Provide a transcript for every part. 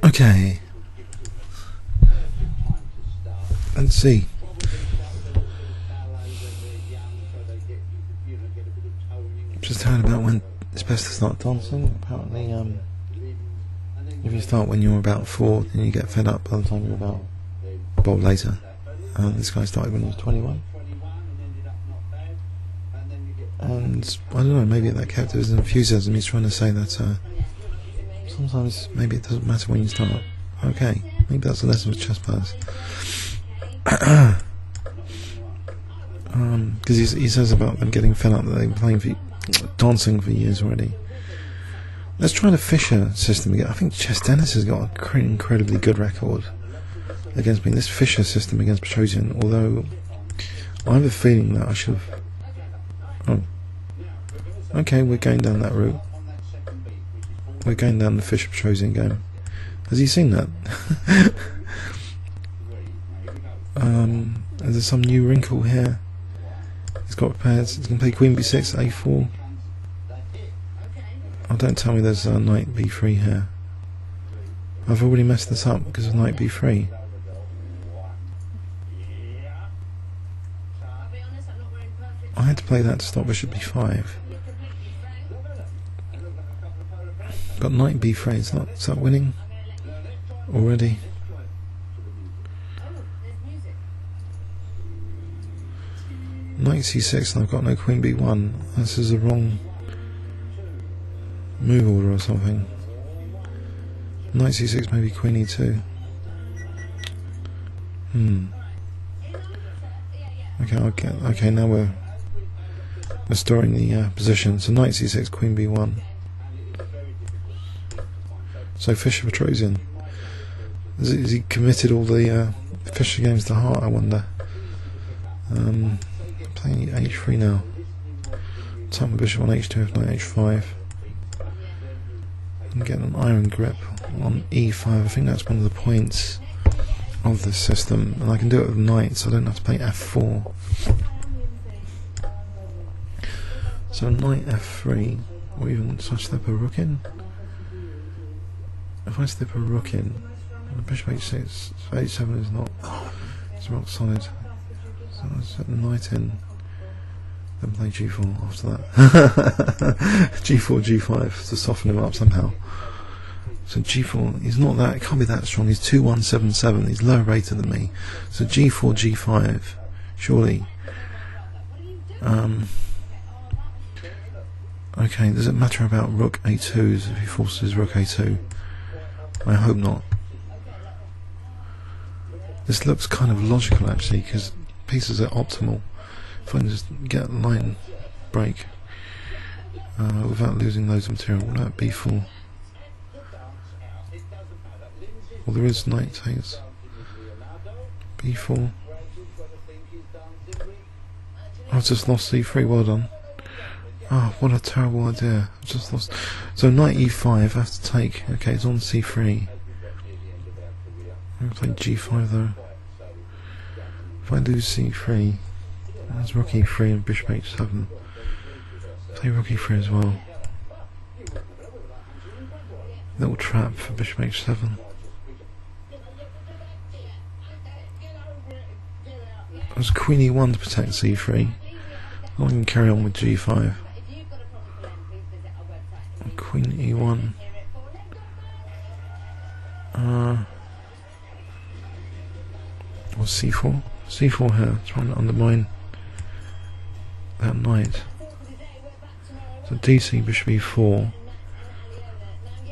Okay, let's see. Just heard about when it's best to start dancing. Apparently, if you start when you're about 4, then you get fed up by the time you're about, well, later. This guy started when he was 21. And I don't know, maybe that kept his enthusiasm. He's trying to say that sometimes maybe it doesn't matter when you start. Okay, maybe that's a lesson for chess players. Because he says about them getting fed up that they've been playing dancing for years already. Let's try the Fischer system again. I think chessdennis has got an incredibly good record against me. This Fischer system against Petrosian, although I have a feeling that I should have... Oh. Okay, we're going down that route. We're going down the Fischer-Petrosian game. Has he seen that? Is there some new wrinkle here? He's got prepared. He's going to play Queen B6, A4. Oh, don't tell me there's Knight B3 here. I've already messed this up because of Knight B3. I had to play that to stop Bishop B5. Got Knight B3. Is that winning already? Knight C6, and I've got no Queen B1. This is the wrong move order or something. Knight C6, maybe Queen E2. Okay, now we're restoring the position. So Knight C6, Queen B1. So Fischer Petrosian. Is he committed all the Fischer games to heart, I wonder? Playing H3 now. Tap my bishop on H2, F9, H5. And get an iron grip on E5. I think that's one of the points of this system. And I can do it with knight, so I don't have to play F4. So knight F3, or even such step a rook in. If I step a rook in, the bishop H6, H7 is not, it's rock solid. So I set the knight in, then play G4 after that. G4, G5 to soften him up somehow. So G4, he's not that, it can't be that strong. He's 2177, he's lower rated than me. So G4, G5, surely. Okay, does it matter about rook A2s if he forces rook A2? I hope not. This looks kind of logical actually, because pieces are optimal. If I can just get a line break without losing loads of material. What about B4? Well, there is knight takes. B4. I've just lost C3, well done. Oh, what a terrible idea. I've just lost. So knight E5, I have to take. Okay, it's on C3. I'm going to play G5 though. If I lose C3, that's rook E3 and bishop H7. Play rook E3 as well. Little trap for bishop H7. There's Queen E1 to protect C3. I can carry on with G5. Queen E1. Or C4. C4 here, trying to undermine that knight. So DC bishop E4.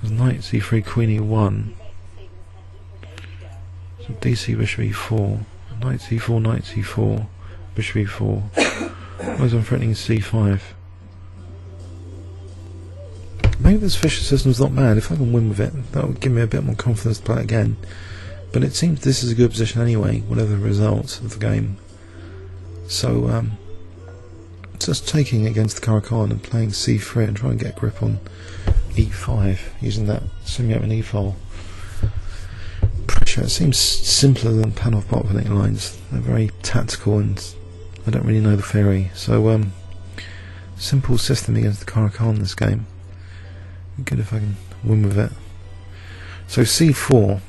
There's knight C3, Queen E1. So DC bishop E4. Knight C4, knight C4, bishop E4. Whereas I'm threatening C5. Maybe this Fischer system's not bad. If I can win with it, that would give me a bit more confidence to play it again. But it seems this is a good position anyway, whatever the result of the game. So, just taking against the Caro-Kann and playing C3 and trying to get a grip on E5 using that semi-open E file. Pressure. It seems simpler than Panov-Botvinnik lines. They're very tactical and I don't really know the theory. So, simple system against the Caro-Kann this game. Good if I can win with it. So c4,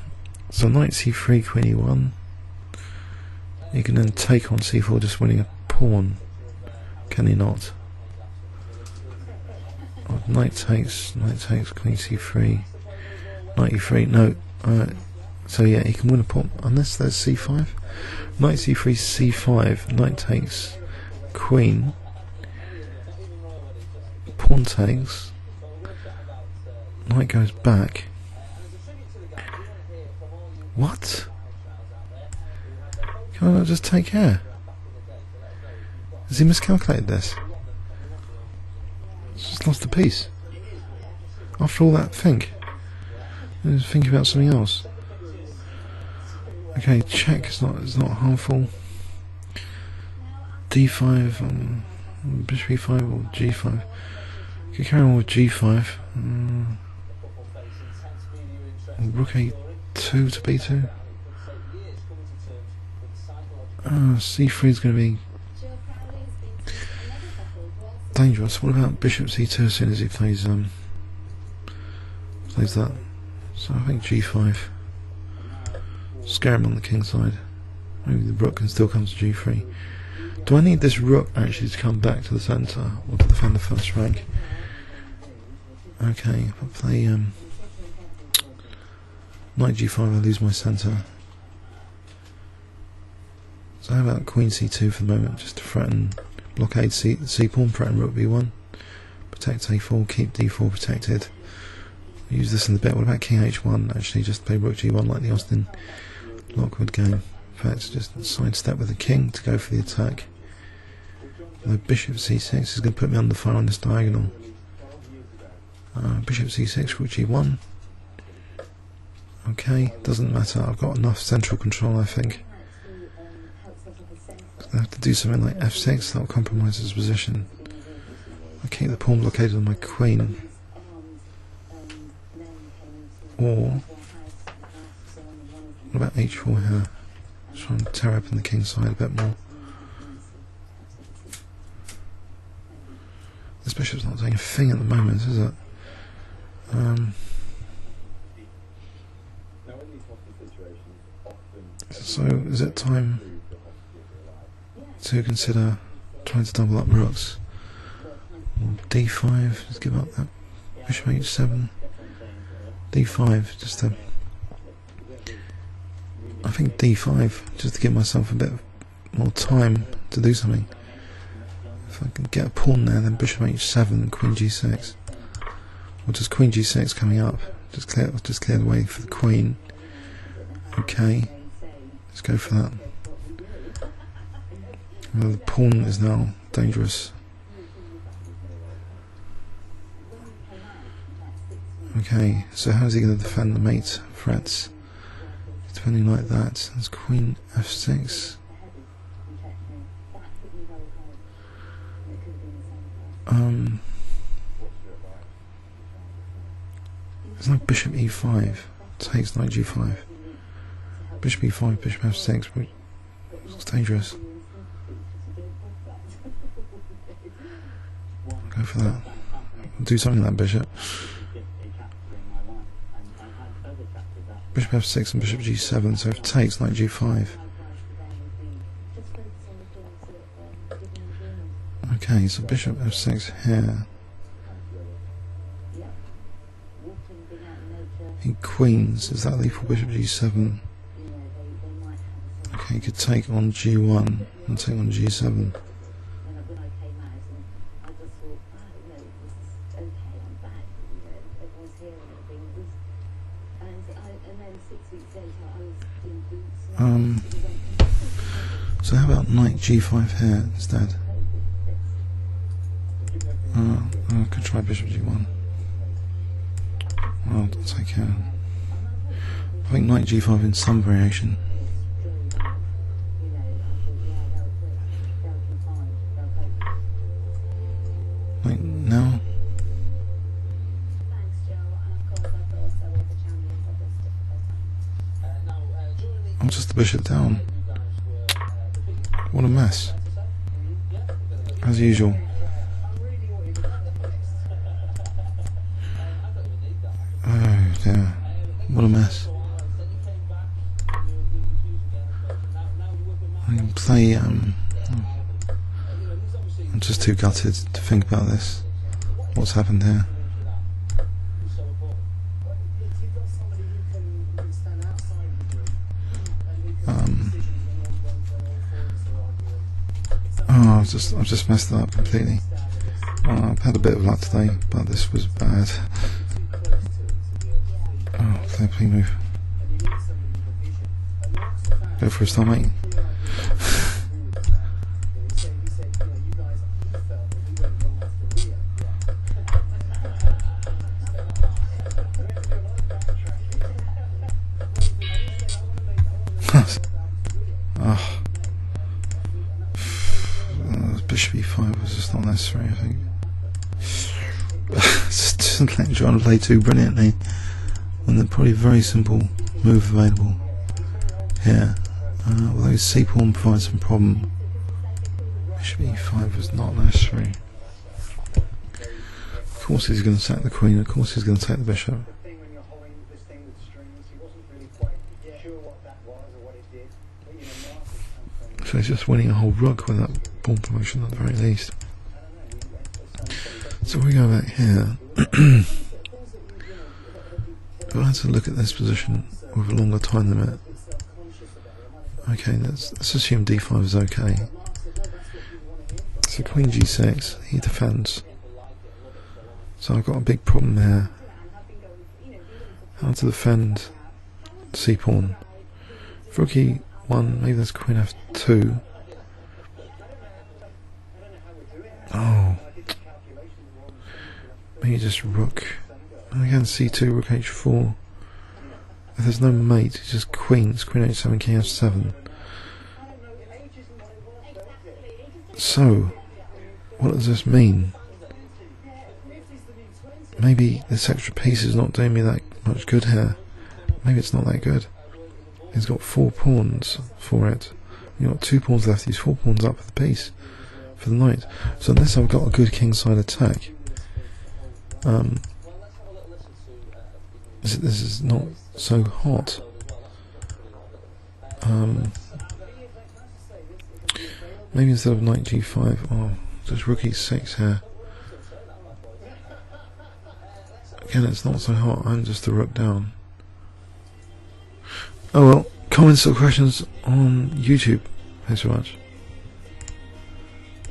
so knight c3, queen e1. You can then take on c4, just winning a pawn. Can he not? Oh, knight takes, queen c3, knight e3. No, so yeah, he can win a pawn unless there's c5. Knight c3, c5, knight takes, queen, pawn takes, knight goes back. What? Can I not just take care? Has he miscalculated this? He's just lost a piece. After all that, think about something else. Okay, check is not harmful. d5, bishop e5 or g5. Could carry on with g5. Rook a2 to b2. c3 is going to be dangerous. What about bishop c2 as soon as he plays that? So I think g5. Scare him on the king side. Maybe the rook can still come to g3. Do I need this rook actually to come back to the centre or to defend the first rank? Okay, if I play knight g5, I lose my centre. So how about queen c2 for the moment, just to threaten, blockade c pawn, threaten rook b1, protect a4, keep d4 protected. I'll use this in a bit. What about king h1? Actually, just play rook g1 like the Austin Lockwood game. In fact, just sidestep with the king to go for the attack. The bishop c6 is going to put me under fire on this diagonal. Bishop c6, rook g1. Okay, doesn't matter. I've got enough central control, I think. I have to do something like f6. That will compromise his position. I keep the pawn blockaded on my queen. Or what about h4 here? Try and tear open the king side a bit more. This bishop's not doing a thing at the moment, is it? So is it time to consider trying to double up rooks? Or d5, let's give up that bishop h7. d5, just to, I think d5, just to give myself a bit more time to do something. If I can get a pawn there, then bishop h7, queen g6, or just queen g6 coming up, just clear the way for the queen. Okay, let's go for that. Well, the pawn is now dangerous. Okay, so how's he going to defend the mate threats? Defending like that. That's queen f6. It's like bishop e5 takes knight g5. Bishop e5, bishop f6. It's dangerous. Go for that. Do something like that bishop. Bishop f6 and bishop g7, so if it takes, knight g5. Okay, so bishop f6 here. In queens, is that lethal? Bishop g7. Okay, you could take on g1 and take on g7. So how about knight g5 here instead? I could try bishop g1. Well, I'll take care. I think knight g5 in some variation. Like now. I'm just the bishop down. What a mess. As usual. Oh dear. what a mess. I can play, I'm just too gutted to think about this. What's happened here? Oh, I've just messed that up completely. I've had a bit of luck today, but this was bad. Oh, play move. Go for a star, mate. Oh. Bishop E5 was just not necessary, I think. Just letting John play too brilliantly, and they're probably a very simple move available here. Although C pawn provides some problem. Bishop E5 was not necessary. Of course he's going to sack the queen, of course he's going to take the bishop. So he's just winning a whole rook with that pawn promotion at the very least. So we go back here. If I had to look at this position with a longer time limit. Okay, let's assume D5 is okay. So Queen G6, he defends. So I've got a big problem here. How to defend C pawn. Rook E1, maybe that's Queen F2. Oh. Maybe just rook. And again C2, rook H4. If there's no mate, it's just queens, Queen H7, King F7. So, what does this mean? Maybe this extra piece is not doing me that much good here. Maybe it's not that good. He's got 4 pawns for it. You've got 2 pawns left, he's 4 pawns up for the piece, for the knight. So unless I've got a good kingside attack, this is not so hot. Maybe instead of knight G5, oh, just rook E6 here. Again, it's not so hot, I'm just a rook down. Oh well, comments or questions on YouTube. Thanks so much.